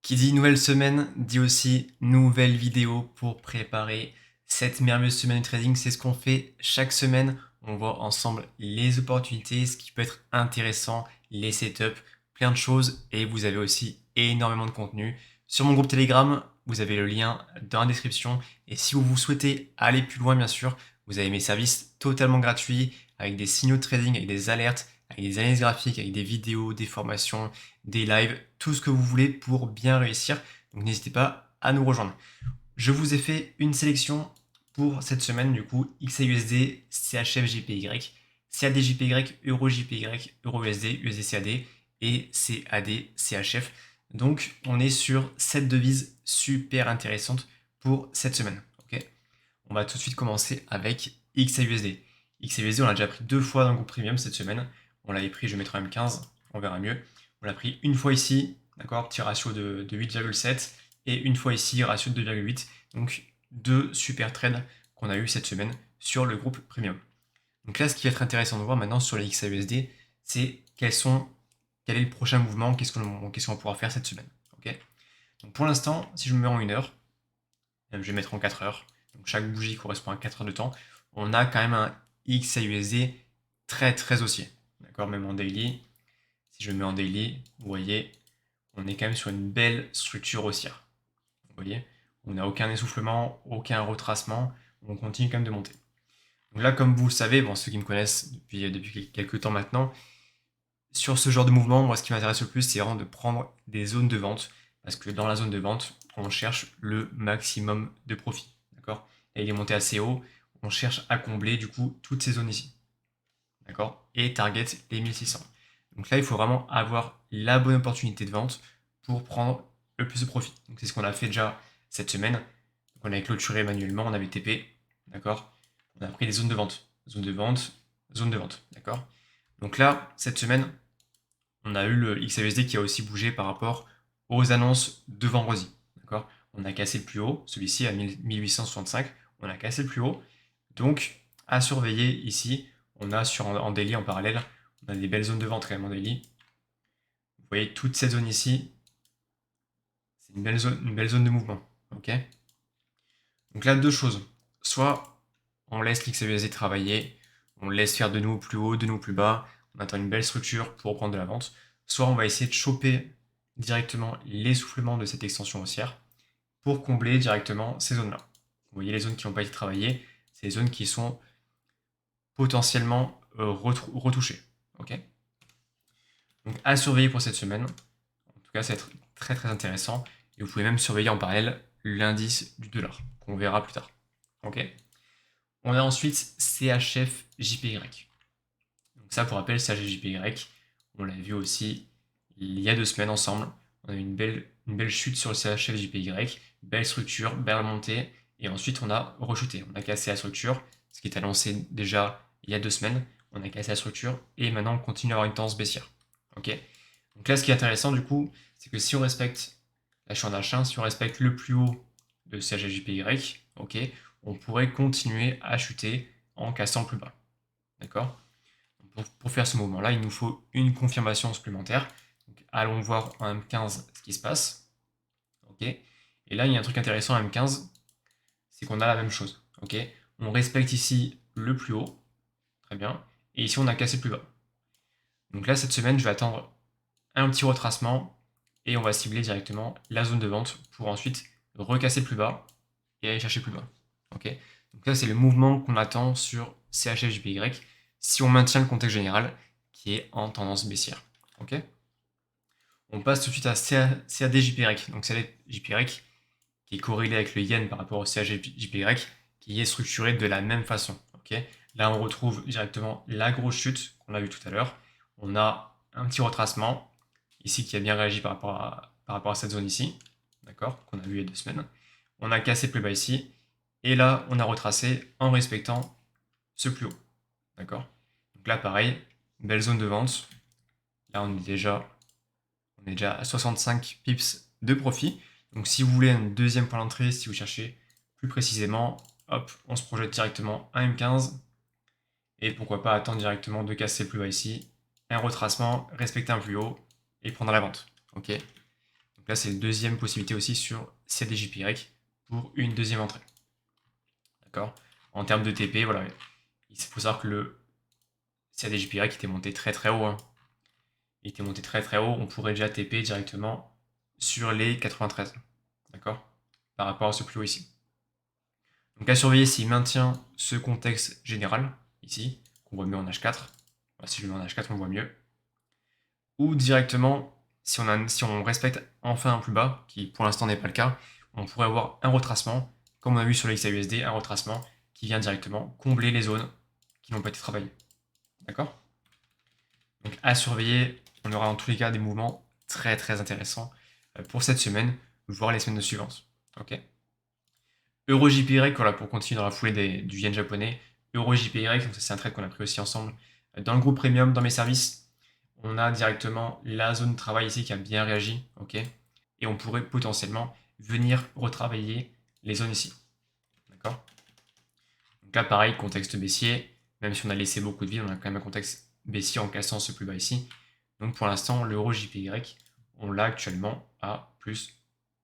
Qui dit nouvelle semaine, dit aussi nouvelle vidéo pour préparer cette merveilleuse semaine de trading. C'est ce qu'on fait chaque semaine. On voit ensemble les opportunités, ce qui peut être intéressant, les setups, plein de choses. Et vous avez aussi énormément de contenu. Sur mon groupe Telegram, vous avez le lien dans la description. Et si vous souhaitez aller plus loin, bien sûr, vous avez mes services totalement gratuits avec des signaux de trading, avec des alertes, avec des analyses graphiques, avec des vidéos, des formations, des lives, tout ce que vous voulez pour bien réussir. Donc n'hésitez pas à nous rejoindre. Je vous ai fait une sélection pour cette semaine, du coup, XAUSD, CHF, JPY, CAD, JPY, Euro, JPY, Euro USD, USD, CAD et CAD, CHF. Donc on est sur 7 devises super intéressantes pour cette semaine. Ok, on va tout de suite commencer avec XAUSD. XAUSD, on l'a déjà pris 2 fois dans le groupe premium cette semaine. On l'avait pris, je vais mettre en M15, on verra mieux. On l'a pris une fois ici, d'accord, petit ratio de 8,7, et une fois ici, ratio de 2,8. Donc deux super trades qu'on a eu cette semaine sur le groupe premium. Donc là, ce qui va être intéressant de voir maintenant sur les XAUSD, c'est quel est le prochain mouvement, qu'est-ce qu'on pourra faire cette semaine. Okay, donc pour l'instant, si je me mets en 1 heure, je vais mettre en 4 heures, donc chaque bougie correspond à 4 heures de temps, on a quand même un XAUSD très très haussier. D'accord, même en daily, si je me mets en daily, vous voyez, on est quand même sur une belle structure haussière. Vous voyez, on n'a aucun essoufflement, aucun retracement, on continue quand même de monter. Donc là, comme vous le savez, bon, ceux qui me connaissent depuis quelques temps maintenant, sur ce genre de mouvement, moi ce qui m'intéresse le plus, c'est vraiment de prendre des zones de vente, parce que dans la zone de vente, on cherche le maximum de profit. D'accord, là, il est monté assez haut, on cherche à combler du coup toutes ces zones ici. D'accord, et target les 1600. Donc là, il faut vraiment avoir la bonne opportunité de vente pour prendre le plus de profit. Donc c'est ce qu'on a fait déjà cette semaine. Donc on avait clôturé manuellement, on avait TP, d'accord. On a pris des zones de vente, zone de vente, zone de vente, d'accord. Donc là, cette semaine, on a eu le XAUSD qui a aussi bougé par rapport aux annonces de vendredi, d'accord. On a cassé le plus haut, celui-ci à 1865, on a cassé le plus haut. Donc à surveiller ici, on a en daily en parallèle, on a des belles zones de vente quand même en daily. Vous voyez toute cette zone ici, c'est une belle zone de mouvement. Ok, donc là, deux choses. Soit on laisse l'XAUSD travailler, on laisse faire de nouveau plus haut, de nouveau plus bas, on attend une belle structure pour reprendre de la vente. Soit on va essayer de choper directement l'essoufflement de cette extension haussière pour combler directement ces zones-là. Vous voyez les zones qui n'ont pas été travaillées, c'est les zones qui sont potentiellement retouchées. Ok, donc à surveiller pour cette semaine. En tout cas, ça va être très très intéressant. Et vous pouvez même surveiller en parallèle l'indice du dollar, qu'on verra plus tard. Ok, on a ensuite CHF JPY. Donc ça, pour rappel, CHF JPY, on l'a vu aussi il y a 2 semaines ensemble. On a eu une belle chute sur le CHF JPY, belle structure, belle montée, et ensuite on a rechuté. On a cassé la structure, ce qui était annoncé déjà il y a 2 semaines. On a cassé la structure, et maintenant on continue à avoir une tendance baissière. Ok, donc là, ce qui est intéressant du coup, c'est que si on respecte, là je suis en H1, si on respecte le plus haut de CHF JPY, ok, on pourrait continuer à chuter en cassant plus bas. D'accord, pour faire ce mouvement-là, il nous faut une confirmation supplémentaire. Donc, allons voir en M15 ce qui se passe. Ok, et là, il y a un truc intéressant en M15, c'est qu'on a la même chose. Ok, on respecte ici le plus haut, très bien, et ici on a cassé plus bas. Donc là, cette semaine, je vais attendre un petit retracement et on va cibler directement la zone de vente pour ensuite recasser plus bas et aller chercher plus bas. Ok, donc là, c'est le mouvement qu'on attend sur CHF-JPY si on maintient le contexte général qui est en tendance baissière. Ok, on passe tout de suite à CAD-JPY. Donc CAD-JPY qui est corrélé avec le yen par rapport au CHF-JPY qui est structuré de la même façon. Ok, là, on retrouve directement la grosse chute qu'on a vu tout à l'heure. On a un petit retracement ici qui a bien réagi par rapport à cette zone ici, d'accord, qu'on a vu il y a 2 semaines. On a cassé plus bas ici, et là, on a retracé en respectant ce plus haut, d'accord. Donc là, pareil, belle zone de vente. Là, on est déjà à 65 pips de profit. Donc si vous voulez un deuxième point d'entrée, si vous cherchez plus précisément, hop, on se projette directement à M15, et pourquoi pas attendre directement de casser plus bas ici, un retracement, respecter un plus haut, et prendre la vente. Ok, donc Donc là, c'est la deuxième possibilité aussi sur CADJPY pour une deuxième entrée. D'accord? En termes de TP, voilà, il faut savoir que le CADJPY était monté très très haut. Hein. Il était monté très très haut, on pourrait déjà TP directement sur les 93. D'accord? Par rapport à ce plus haut ici. Donc à surveiller s'il maintient ce contexte général, ici, qu'on voit mieux en H4. Voilà, si je le mets en H4, on voit mieux. Ou directement, si on respecte enfin un plus bas, qui pour l'instant n'est pas le cas, on pourrait avoir un retracement, comme on a vu sur le XAUSD, un retracement qui vient directement combler les zones qui n'ont pas été travaillées. D'accord? Donc à surveiller, on aura en tous les cas des mouvements très très intéressants pour cette semaine, voire les semaines suivantes. Ok? EuroJPY, voilà, pour continuer dans la foulée du yen japonais. EuroJPY, donc ça c'est un trade qu'on a pris aussi ensemble dans le groupe premium, dans mes services. On a directement la zone de travail ici qui a bien réagi, ok? Et on pourrait potentiellement venir retravailler les zones ici, d'accord? Donc là, pareil, contexte baissier, même si on a laissé beaucoup de vide, on a quand même un contexte baissier en cassant ce plus bas ici. Donc pour l'instant, l'euro JPY, on l'a actuellement à plus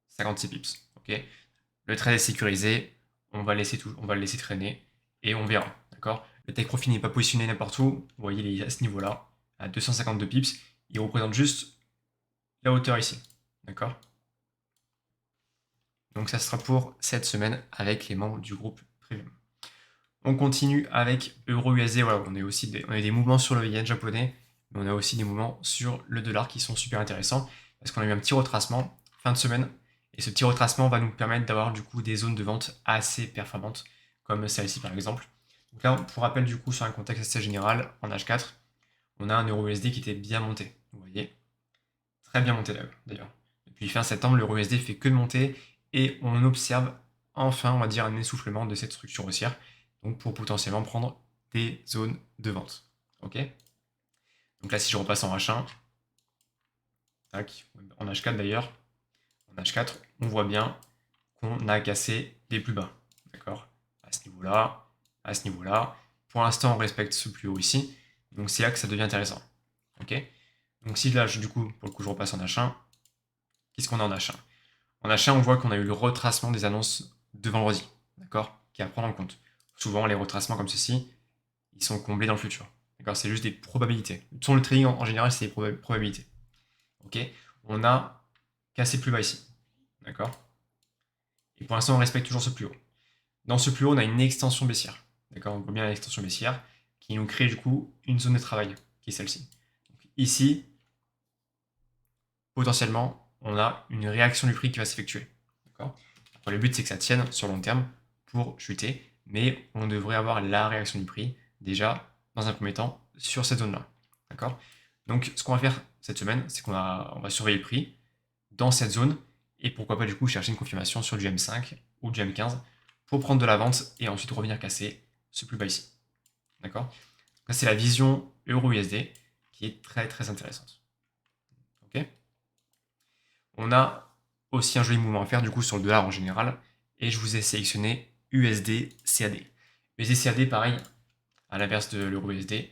56 pips, ok? Le trade est sécurisé, on va le laisser traîner et on verra, d'accord? Le take profit n'est pas positionné n'importe où, vous voyez, il est à ce niveau-là, à 252 pips, il représente juste la hauteur ici, d'accord? Donc ça sera pour cette semaine avec les membres du groupe Premium. On continue avec Euro-USD, voilà, on a des mouvements sur le yen japonais, mais on a aussi des mouvements sur le dollar qui sont super intéressants, parce qu'on a eu un petit retracement fin de semaine, et ce petit retracement va nous permettre d'avoir du coup des zones de vente assez performantes, comme celle-ci par exemple. Donc là, pour rappel du coup sur un contexte assez général, en H4, on a un Euro-USD qui était bien monté, vous voyez, très bien monté d'ailleurs. Depuis fin septembre, l'Euro-USD fait que de monter, et on observe enfin, on va dire, un essoufflement de cette structure haussière, donc pour potentiellement prendre des zones de vente. Ok? Donc là, si je repasse en H1, tac, en H4 d'ailleurs, en H4, on voit bien qu'on a cassé des plus bas. D'accord? À ce niveau-là, à ce niveau-là. Pour l'instant, on respecte ce plus haut ici, donc c'est là que ça devient intéressant. Ok? Donc si là, du coup, pour le coup, je repasse en H1, qu'est-ce qu'on a en H1? En H1, on voit qu'on a eu le retracement des annonces de vendredi, d'accord? Qui est à prendre en compte. Souvent, les retracements comme ceci, ils sont comblés dans le futur. D'accord? C'est juste des probabilités. Sur le trading, en général, c'est des probabilités. Ok? On a cassé plus bas ici. D'accord? Et pour l'instant, on respecte toujours ce plus haut. Dans ce plus haut, on a une extension baissière. D'accord? On voit bien l'extension baissière qui nous crée du coup une zone de travail, qui est celle-ci. Ici, potentiellement, on a une réaction du prix qui va s'effectuer. D'accord? Le but, c'est que ça tienne sur long terme pour chuter, mais on devrait avoir la réaction du prix déjà, dans un premier temps, sur cette zone-là. D'accord? Donc, ce qu'on va faire cette semaine, c'est on va surveiller le prix dans cette zone et pourquoi pas du coup chercher une confirmation sur du M5 ou du M15 pour prendre de la vente et ensuite revenir casser ce plus bas ici. D'accord? Ça, c'est la vision euro-USD qui est très très intéressante. Ok? On a aussi un joli mouvement à faire du coup sur le dollar en général et je vous ai sélectionné USD CAD. USD CAD, pareil, à l'inverse de l'euro USD,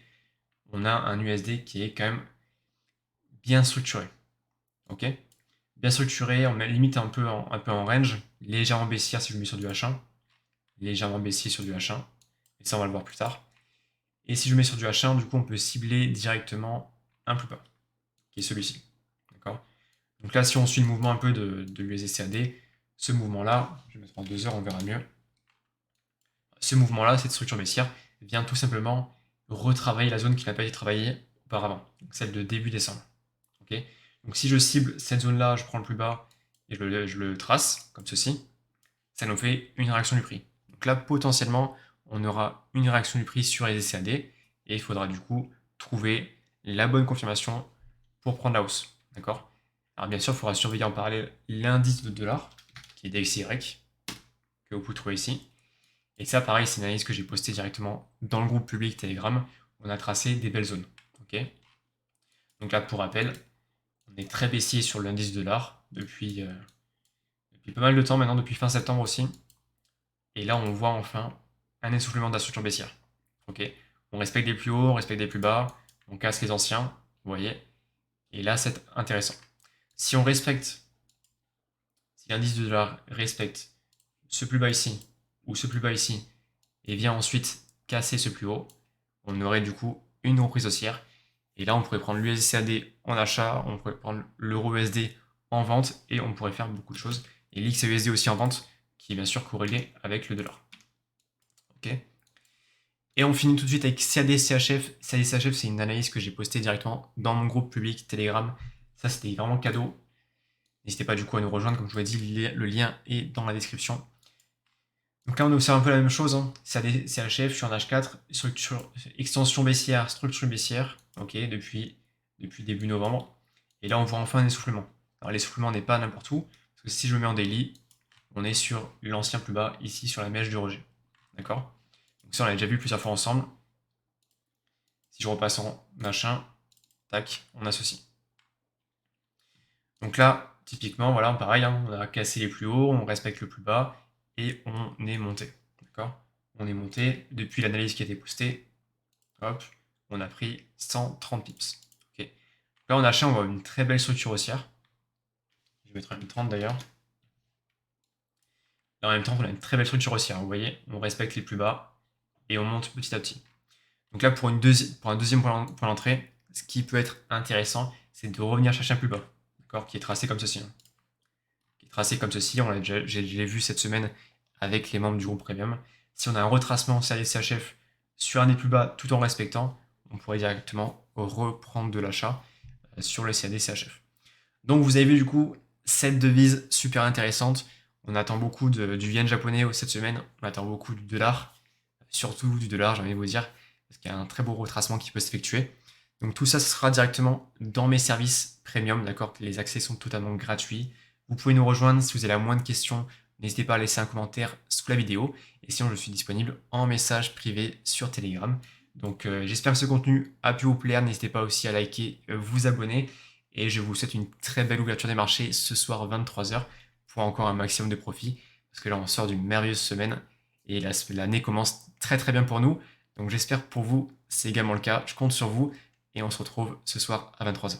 on a un USD qui est quand même bien structuré. Ok? Bien structuré, on met limite un peu en range, légèrement baissière si je mets sur du H1, légèrement baissier sur du H1, et ça on va le voir plus tard. Et si je mets sur du H1, du coup on peut cibler directement un plus bas, qui est celui-ci. D'accord? Donc là, si on suit le mouvement un peu de l'USD CAD, ce mouvement-là, je vais mettre en 2 heures, on verra mieux. Ce mouvement-là, cette structure baissière, vient tout simplement retravailler la zone qui n'a pas été travaillée auparavant, donc celle de début décembre. Okay, donc si je cible cette zone-là, je prends le plus bas et je le trace, comme ceci, ça nous fait une réaction du prix. Donc là, potentiellement, on aura une réaction du prix sur les CAD et il faudra du coup trouver la bonne confirmation pour prendre la hausse. D'accord? Alors bien sûr, il faudra surveiller en parallèle l'indice de dollar, qui est DXY, que vous pouvez trouver ici. Et ça, pareil, c'est une analyse que j'ai postée directement dans le groupe public Telegram. On a tracé des belles zones. Ok? Donc là, pour rappel, on est très baissier sur l'indice dollar depuis pas mal de temps maintenant, depuis fin septembre aussi. Et là, on voit enfin un essoufflement de la structure baissière. Ok, on respecte des plus hauts, on respecte des plus bas, on casse les anciens, vous voyez. Et là, c'est intéressant. Si on respecte si l'indice de dollar respecte ce plus bas ici ou ce plus bas ici et vient ensuite casser ce plus haut, on aurait du coup une reprise haussière. Et là, on pourrait prendre l'USD en achat, on pourrait prendre l'euro USD en vente et on pourrait faire beaucoup de choses. Et l'XUSD aussi en vente, qui est bien sûr corrélé avec le dollar. Ok. Et on finit tout de suite avec CAD-CHF. CAD-CHF, c'est une analyse que j'ai postée directement dans mon groupe public Telegram. Ça, c'était vraiment cadeau. N'hésitez pas du coup à nous rejoindre, comme je vous l'ai dit, le lien est dans la description. Donc là, on observe un peu la même chose. CAD-CHF, je suis en H4, structure, extension baissière, structure baissière, ok, depuis début novembre. Et là, on voit enfin un essoufflement. Alors, l'essoufflement n'est pas n'importe où, parce que si je me mets en daily, on est sur l'ancien plus bas, ici sur la mèche du rejet. D'accord? Donc ça, on l'a déjà vu plusieurs fois ensemble. Si je repasse en machin, tac, on associe. Donc là, typiquement, voilà, pareil, hein, on a cassé les plus hauts, on respecte le plus bas, et on est monté. D'accord? On est monté depuis l'analyse qui a été postée. Hop, on a pris 130 pips. Okay. Là, en achat, on voit une très belle structure haussière. Je vais mettre une 30 d'ailleurs. Là, en même temps, on a une très belle structure haussière. Vous voyez, on respecte les plus bas et on monte petit à petit. Donc là, pour un deuxième point d'entrée, ce qui peut être intéressant, c'est de revenir chercher un plus bas, d'accord, qui est tracé comme ceci. Hein. Qui est tracé comme ceci, j'ai vu cette semaine avec les membres du groupe Premium. Si on a un retracement CAD-CHF sur un des plus bas tout en respectant, on pourrait directement reprendre de l'achat sur le CAD-CHF. Donc vous avez vu du coup cette devise super intéressante. On attend beaucoup du yen japonais cette semaine, on attend beaucoup du dollar, surtout du dollar, j'ai envie de vous dire, parce qu'il y a un très beau retracement qui peut s'effectuer. Donc tout ça, ce sera directement dans mes services premium, d'accord? Les accès sont totalement gratuits. Vous pouvez nous rejoindre si vous avez la moindre question. N'hésitez pas à laisser un commentaire sous la vidéo. Et sinon, je suis disponible en message privé sur Telegram. Donc j'espère que ce contenu a pu vous plaire. N'hésitez pas aussi à liker, vous abonner. Et je vous souhaite une très belle ouverture des marchés ce soir 23h pour encore un maximum de profit. Parce que là, on sort d'une merveilleuse semaine. Et l'année commence très très bien pour nous. Donc j'espère que pour vous, c'est également le cas. Je compte sur vous. Et on se retrouve ce soir à 23h.